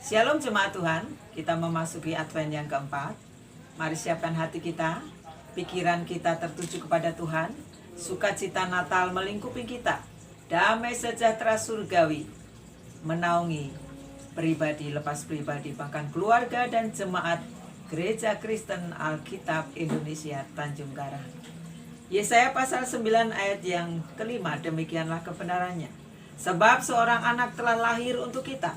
Shalom jemaat Tuhan, kita memasuki Advent yang keempat. Mari siapkan hati kita, pikiran kita tertuju kepada Tuhan. Sukacita Natal melingkupi kita, damai sejahtera surgawi menaungi pribadi lepas pribadi, bahkan keluarga dan jemaat Gereja Kristen Alkitab Indonesia Tanjung Karang. Yesaya pasal 9 ayat yang kelima, demikianlah kebenarannya. Sebab seorang anak telah lahir untuk kita,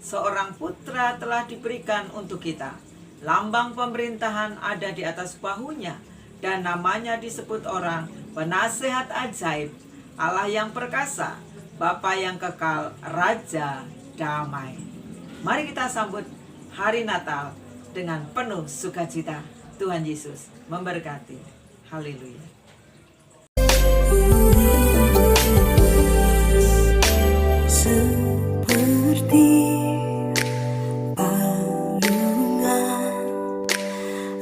seorang putra telah diberikan untuk kita. Lambang pemerintahan ada di atas bahunya, dan namanya disebut orang Penasehat Ajaib, Allah yang perkasa, Bapa yang kekal, Raja Damai. Mari kita sambut hari Natal dengan penuh sukacita. Tuhan Yesus memberkati. Haleluya. Seperti balungan,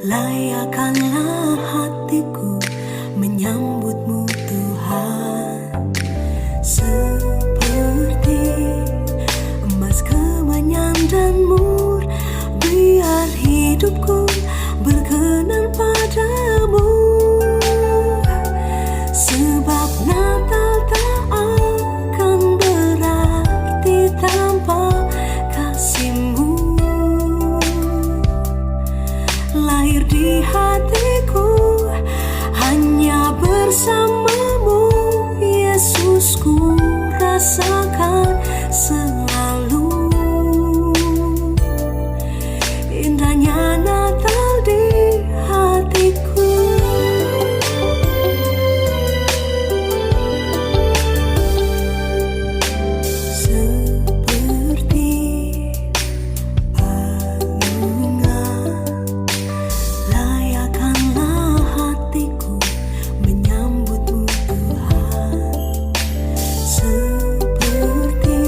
layakkanlah hatiku menyambutmu Tuhan. Seperti emas kemenyan dan mur, biar hidupku berkenan padamu. Sebab Natal tak akan berarti tanpa kasih-Mu. Lahir di hatiku hanya bersama-Mu, Yesus, ku rasakan selalu indahnya Natal di hatiku. Seperti balungan, layakkanlah hatiku menyambutmu Tuhan. Seperti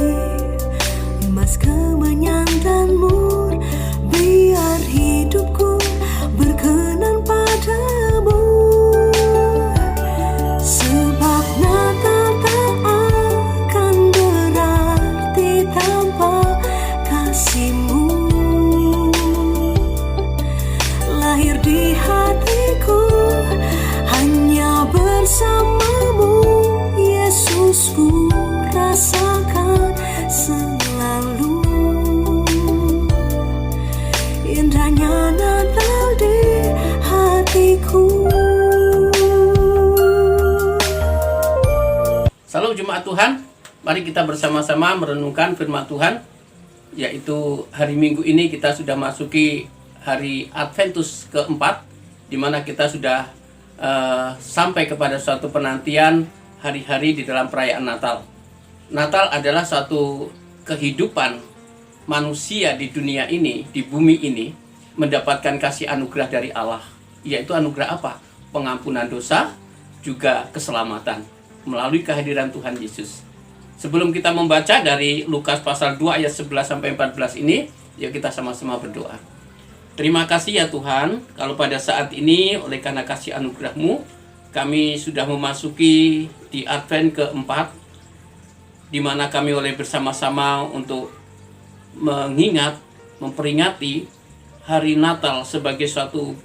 emas kemenyan dan mur, biar hidupku berkenan padamu. Sebab Natal tak akan berarti tanpa kasih-Mu. Lahir di hatiku hanya bersama-Mu, Yesus, ku rasakan selalu indahnya Natal di hatiku. Salam jemaat Tuhan, mari kita bersama-sama merenungkan firman Tuhan, yaitu hari Minggu ini kita sudah masuki hari Adventus keempat, di mana kita sudah sampai kepada suatu penantian hari-hari di dalam perayaan Natal. Natal adalah suatu kehidupan manusia di dunia ini, di bumi ini, mendapatkan kasih anugerah dari Allah. Yaitu anugerah apa? Pengampunan dosa, juga keselamatan melalui kehadiran Tuhan Yesus. Sebelum kita membaca dari Lukas pasal 2 ayat 11-14 ini, yuk kita sama-sama berdoa. Terima kasih ya Tuhan, kalau pada saat ini oleh karena kasih anugerah-Mu, kami sudah memasuki di Advent keempat, di mana kami oleh bersama-sama untuk mengingat, memperingati hari Natal sebagai suatu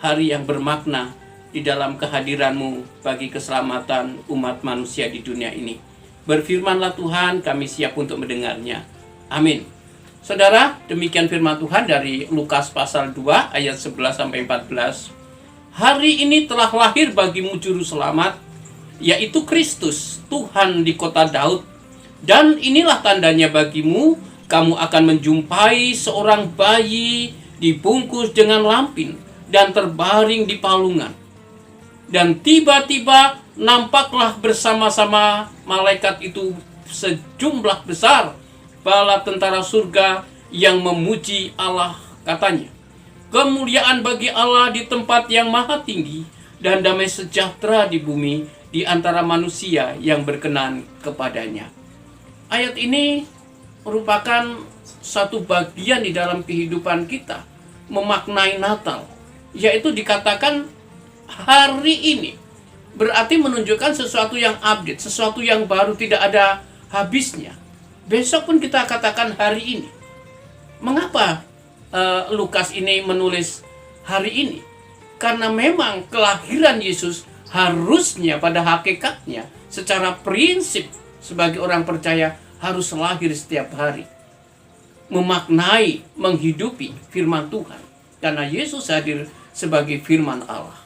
hari yang bermakna di dalam kehadiran-Mu bagi keselamatan umat manusia di dunia ini. Berfirmanlah Tuhan, kami siap untuk mendengarnya. Amin. Saudara, demikian firman Tuhan dari Lukas pasal 2 ayat 11-14. Hari ini telah lahir bagimu juru selamat, yaitu Kristus, Tuhan di kota Daud. Dan inilah tandanya bagimu, kamu akan menjumpai seorang bayi dibungkus dengan lampin dan terbaring di palungan. Dan tiba-tiba nampaklah bersama-sama malaikat itu sejumlah besar bala tentara surga yang memuji Allah, katanya. Kemuliaan bagi Allah di tempat yang maha tinggi, dan damai sejahtera di bumi di antara manusia yang berkenan kepadanya. Ayat ini merupakan satu bagian di dalam kehidupan kita memaknai Natal, yaitu dikatakan hari ini berarti menunjukkan sesuatu yang update, sesuatu yang baru, tidak ada habisnya. Besok pun kita katakan hari ini. Mengapa Lukas ini menulis hari ini? Karena memang kelahiran Yesus harusnya pada hakikatnya secara prinsip sebagai orang percaya harus lahir setiap hari. Memaknai, menghidupi firman Tuhan. Karena Yesus hadir sebagai firman Allah.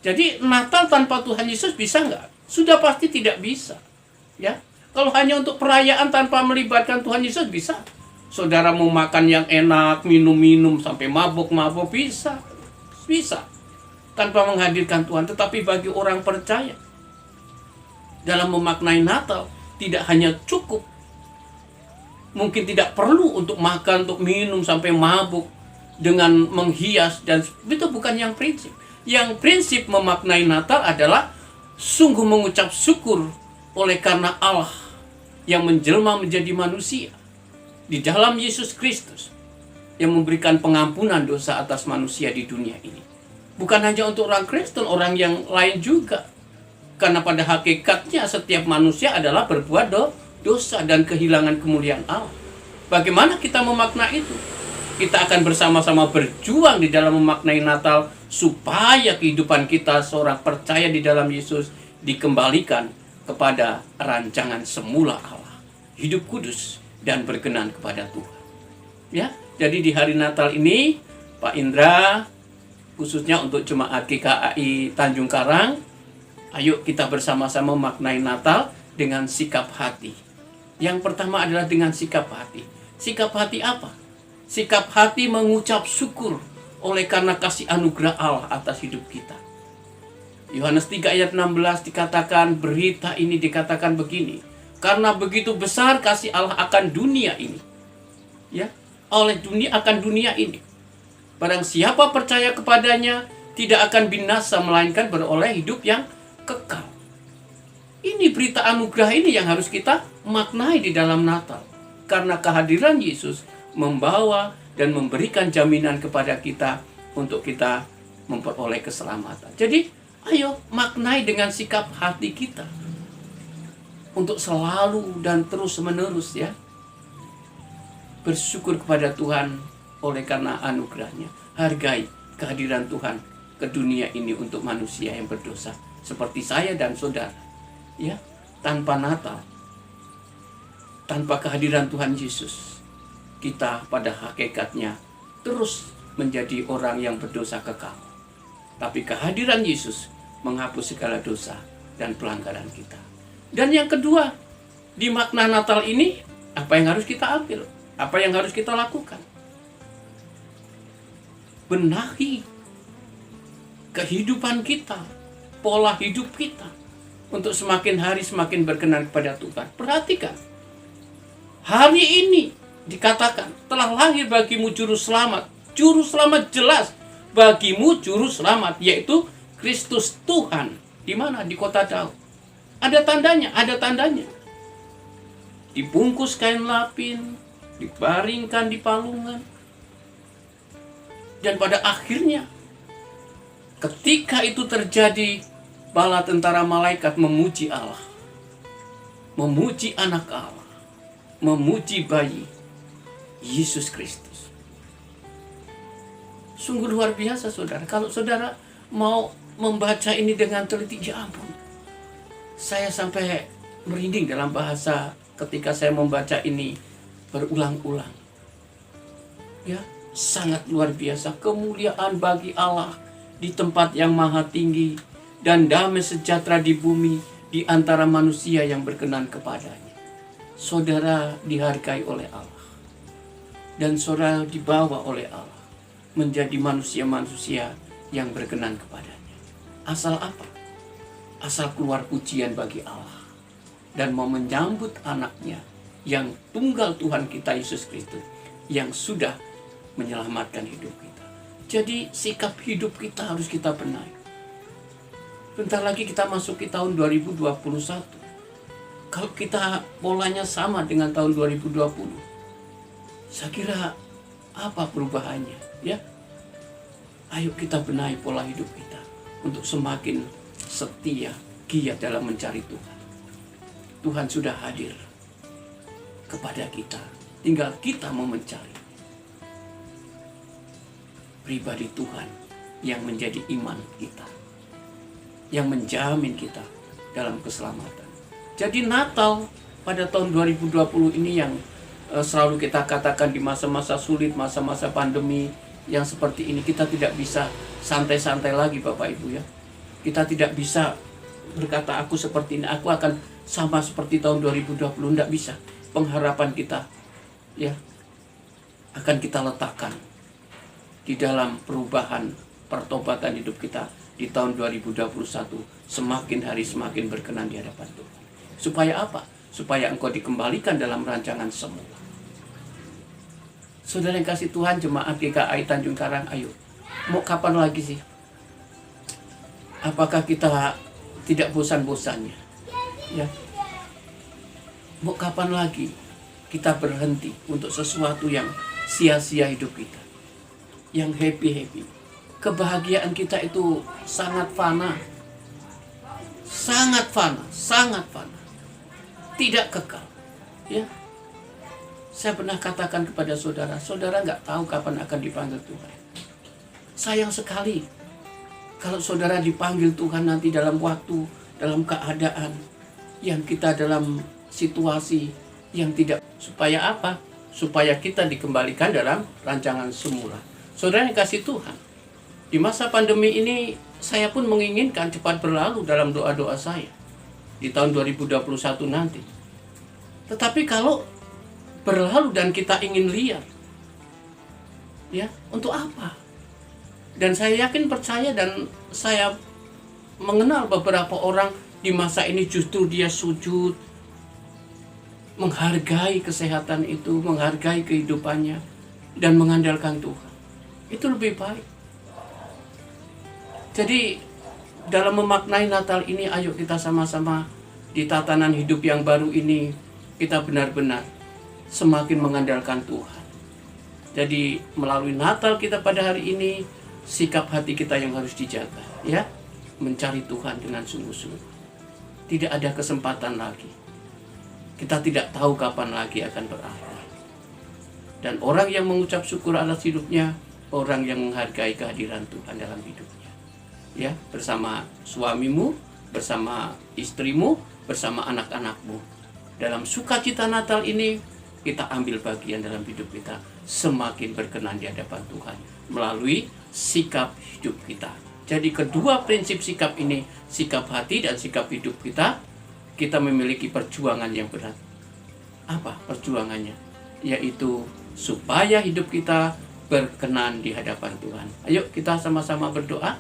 Jadi Natal tanpa Tuhan Yesus bisa nggak? Sudah pasti tidak bisa. Ya, kalau hanya untuk perayaan tanpa melibatkan Tuhan Yesus bisa. Saudara mau makan yang enak, minum-minum sampai mabuk-mabuk bisa. Bisa. Tanpa menghadirkan Tuhan. Tetapi bagi orang percaya dalam memaknai Natal tidak hanya cukup, mungkin tidak perlu untuk makan, untuk minum sampai mabuk dengan menghias, dan itu bukan yang prinsip. Yang prinsip memaknai Natal adalah sungguh mengucap syukur oleh karena Allah yang menjelma menjadi manusia di dalam Yesus Kristus yang memberikan pengampunan dosa atas manusia di dunia ini. Bukan hanya untuk orang Kristen, orang yang lain juga. Karena pada hakikatnya setiap manusia adalah berbuat dosa dan kehilangan kemuliaan Allah. Bagaimana kita memaknai itu? Kita akan bersama-sama berjuang di dalam memaknai Natal supaya kehidupan kita seorang percaya di dalam Yesus dikembalikan kepada rancangan semula Allah. Hidup kudus dan berkenan kepada Tuhan. Ya, jadi di hari Natal ini Pak Indra, khususnya untuk jemaat GKI Tanjung Karang, ayo kita bersama-sama memaknai Natal dengan sikap hati. Yang pertama adalah dengan sikap hati. Sikap hati apa? Sikap hati mengucap syukur oleh karena kasih anugerah Allah atas hidup kita. Yohanes 3 ayat 16 dikatakan, berita ini dikatakan begini, karena begitu besar kasih Allah akan dunia ini. Ya, oleh dunia akan dunia ini. Barang siapa percaya kepadanya tidak akan binasa melainkan beroleh hidup yang kekal. Ini berita anugerah ini yang harus kita maknai di dalam Natal. Karena kehadiran Yesus membawa dan memberikan jaminan kepada kita untuk kita memperoleh keselamatan. Jadi, ayo maknai dengan sikap hati kita. Untuk selalu dan terus-menerus ya. Bersyukur kepada Tuhan oleh karena anugerahnya. Hargai kehadiran Tuhan ke dunia ini untuk manusia yang berdosa. Seperti saya dan saudara. Ya, tanpa Natal, tanpa kehadiran Tuhan Yesus, kita pada hakikatnya terus menjadi orang yang berdosa kekal. Tapi kehadiran Yesus menghapus segala dosa dan pelanggaran kita. Dan yang kedua, di makna Natal ini, apa yang harus kita ambil? Apa yang harus kita lakukan? Benahi kehidupan kita, pola hidup kita, untuk semakin hari semakin berkenan kepada Tuhan. Perhatikan, hari ini dikatakan telah lahir bagimu juru selamat. Juru selamat jelas, bagimu juru selamat, yaitu Kristus Tuhan. Di mana? Di kota Daud. Ada tandanya, ada tandanya. Dibungkus kain lapin, dibaringkan di palungan. Dan pada akhirnya, ketika itu terjadi, bala tentara malaikat memuji Allah, memuji anak Allah, memuji bayi Yesus Kristus. Sungguh luar biasa saudara. Kalau saudara mau membaca ini dengan teliti, ya ampun, saya sampai merinding dalam bahasa ketika saya membaca ini berulang-ulang. Ya, sangat luar biasa. Kemuliaan bagi Allah di tempat yang maha tinggi, dan damai sejahtera di bumi di antara manusia yang berkenan kepadanya. Saudara dihargai oleh Allah. Dan saudara dibawa oleh Allah menjadi manusia-manusia yang berkenan kepadanya. Asal apa? Asal keluar pujian bagi Allah. Dan mau menyambut anaknya yang tunggal Tuhan kita Yesus Kristus, yang sudah menyelamatkan hidup kita. Jadi sikap hidup kita harus kita benahi. Bentar lagi kita masuk ke tahun 2021. Kalau kita polanya sama dengan tahun 2020, saya kira apa perubahannya? Ya, ayo kita benahi pola hidup kita untuk semakin setia, giat dalam mencari Tuhan. Tuhan sudah hadir kepada kita, tinggal kita mau mencari. pribadi Tuhan yang menjadi iman kita, yang menjamin kita dalam keselamatan. Jadi Natal pada tahun 2020 ini yang selalu kita katakan di masa-masa sulit, masa-masa pandemi yang seperti ini, kita tidak bisa santai-santai lagi Bapak Ibu ya. Kita tidak bisa berkata aku seperti ini, aku akan sama seperti tahun 2020, tidak bisa. Pengharapan kita ya akan kita letakkan di dalam perubahan pertobatan hidup kita di tahun 2021, semakin hari semakin berkenan di hadapan Tuhan. Supaya apa? Supaya engkau dikembalikan dalam rancangan semula. Saudara yang kasih Tuhan, jemaat GKI Tanjung Karang, ayo, mau kapan lagi sih? Apakah kita tidak bosan-bosannya? Ya. Mau kapan lagi kita berhenti untuk sesuatu yang sia-sia hidup kita? Yang happy-happy. Kebahagiaan kita itu sangat fana. Sangat fana, sangat fana. Tidak kekal. Ya. Saya pernah katakan kepada saudara, saudara nggak tahu kapan akan dipanggil Tuhan. Sayang sekali kalau saudara dipanggil Tuhan nanti dalam waktu, dalam keadaan yang kita dalam situasi yang tidak. Supaya apa? Supaya kita dikembalikan dalam rancangan semula. Saudara yang kasih Tuhan, di masa pandemi ini saya pun menginginkan cepat berlalu dalam doa-doa saya di tahun 2021 nanti. Tetapi kalau berlalu dan kita ingin lihat, ya, untuk apa? Dan saya yakin, percaya, dan saya mengenal beberapa orang di masa ini justru dia sujud, menghargai kesehatan itu, menghargai kehidupannya, dan mengandalkan Tuhan. Itu lebih baik. Jadi dalam memaknai Natal ini, ayo kita sama-sama di tatanan hidup yang baru ini, kita benar-benar semakin mengandalkan Tuhan. Jadi melalui Natal kita pada hari ini, sikap hati kita yang harus dijaga, ya, mencari Tuhan dengan sungguh-sungguh. Tidak ada kesempatan lagi. Kita tidak tahu kapan lagi akan berakhir. Dan orang yang mengucap syukur atas hidupnya, orang yang menghargai kehadiran Tuhan dalam hidupnya. Ya, bersama suamimu, bersama istrimu, bersama anak-anakmu. Dalam sukacita Natal ini, kita ambil bagian dalam hidup kita, semakin berkenan di hadapan Tuhan melalui sikap hidup kita. Jadi kedua prinsip sikap ini, sikap hati dan sikap hidup kita, kita memiliki perjuangan yang berat. Apa perjuangannya? Yaitu supaya hidup kita berkenan di hadapan Tuhan. Ayo kita sama-sama berdoa.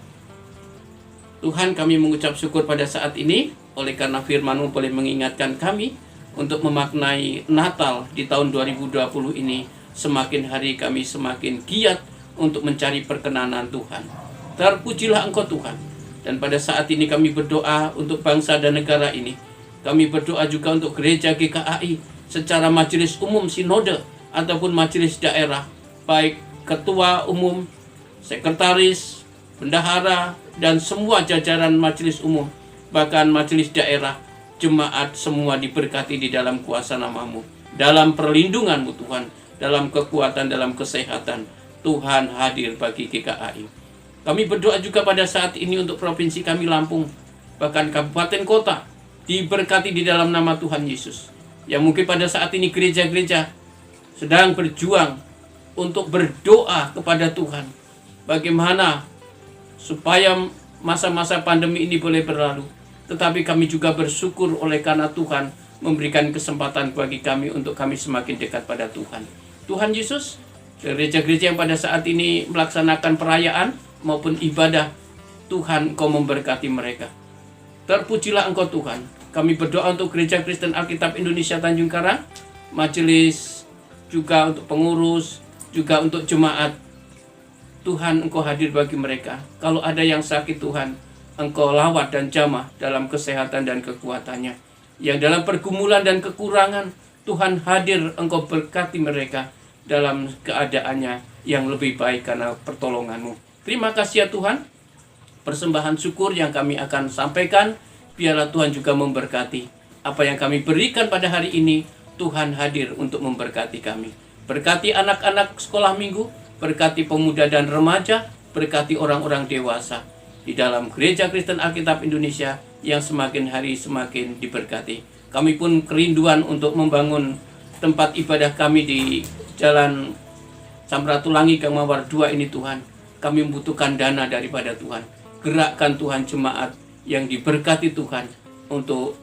Tuhan, kami mengucap syukur pada saat ini, oleh karena firman-Mu boleh mengingatkan kami untuk memaknai Natal di tahun 2020 ini. Semakin hari kami semakin giat untuk mencari perkenanan Tuhan. Terpujilah Engkau Tuhan. Dan pada saat ini kami berdoa untuk bangsa dan negara ini. Kami berdoa juga untuk gereja GKI secara majelis umum sinode ataupun majelis daerah, baik ketua umum, sekretaris, bendahara, dan semua jajaran majelis umum, bahkan majelis daerah, jemaat semua diberkati di dalam kuasa nama-Mu, dalam perlindungan-Mu Tuhan, dalam kekuatan, dalam kesehatan. Tuhan hadir bagi GKI. Kami berdoa juga pada saat ini untuk provinsi kami Lampung, bahkan kabupaten kota, diberkati di dalam nama Tuhan Yesus. Yang mungkin pada saat ini gereja-gereja sedang berjuang untuk berdoa kepada Tuhan, bagaimana supaya masa-masa pandemi ini boleh berlalu. Tetapi kami juga bersyukur oleh karena Tuhan memberikan kesempatan bagi kami untuk kami semakin dekat pada Tuhan. Tuhan Yesus, gereja-gereja yang pada saat ini melaksanakan perayaan maupun ibadah, Tuhan Engkau memberkati mereka. Terpujilah Engkau Tuhan. Kami berdoa untuk Gereja Kristen Alkitab Indonesia Tanjung Karang, majelis, juga untuk pengurus, juga untuk jemaat. Tuhan Engkau hadir bagi mereka. Kalau ada yang sakit Tuhan, Engkau lawat dan jamah dalam kesehatan dan kekuatannya. Yang dalam pergumulan dan kekurangan, Tuhan hadir, Engkau berkati mereka dalam keadaannya yang lebih baik karena pertolongan-Mu. Terima kasih ya Tuhan. Persembahan syukur yang kami akan sampaikan, biarlah Tuhan juga memberkati. Apa yang kami berikan pada hari ini, Tuhan hadir untuk memberkati kami. Berkati anak-anak sekolah minggu, berkati pemuda dan remaja, berkati orang-orang dewasa di dalam Gereja Kristen Alkitab Indonesia yang semakin hari semakin diberkati. Kami pun kerinduan untuk membangun tempat ibadah kami di Jalan Samratulangi Gang Mawar 2 ini Tuhan. Kami membutuhkan dana daripada Tuhan. Gerakkan Tuhan jemaat yang diberkati Tuhan untuk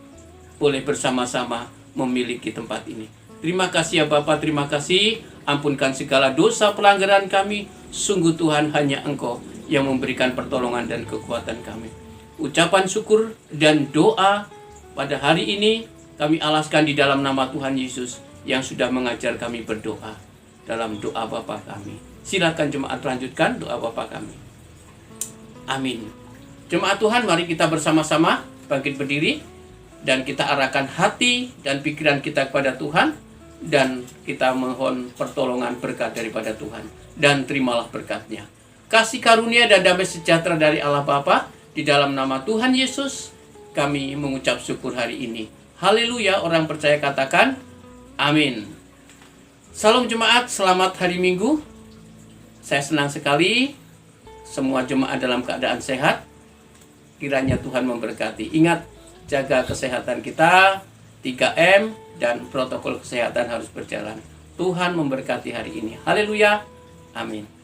boleh bersama-sama memiliki tempat ini. Terima kasih ya Bapa, terima kasih. Ampunkan segala dosa pelanggaran kami. Sungguh Tuhan, hanya Engkau yang memberikan pertolongan dan kekuatan kami. Ucapan syukur dan doa pada hari ini kami alaskan di dalam nama Tuhan Yesus yang sudah mengajar kami berdoa dalam doa Bapa kami. Silakan jemaat lanjutkan doa Bapa kami. Amin. Jemaat Tuhan, mari kita bersama-sama bangkit berdiri dan kita arahkan hati dan pikiran kita kepada Tuhan dan kita mohon pertolongan berkat daripada Tuhan dan terimalah berkat-Nya. Kasih karunia dan damai sejahtera dari Allah Bapa di dalam nama Tuhan Yesus kami mengucap syukur hari ini. Haleluya, orang percaya katakan amin. Salam jemaat, selamat hari Minggu. Saya senang sekali semua jemaat dalam keadaan sehat. Kiranya Tuhan memberkati. Ingat, jaga kesehatan kita, 3M, dan protokol kesehatan harus berjalan. Tuhan memberkati hari ini. Haleluya, amin.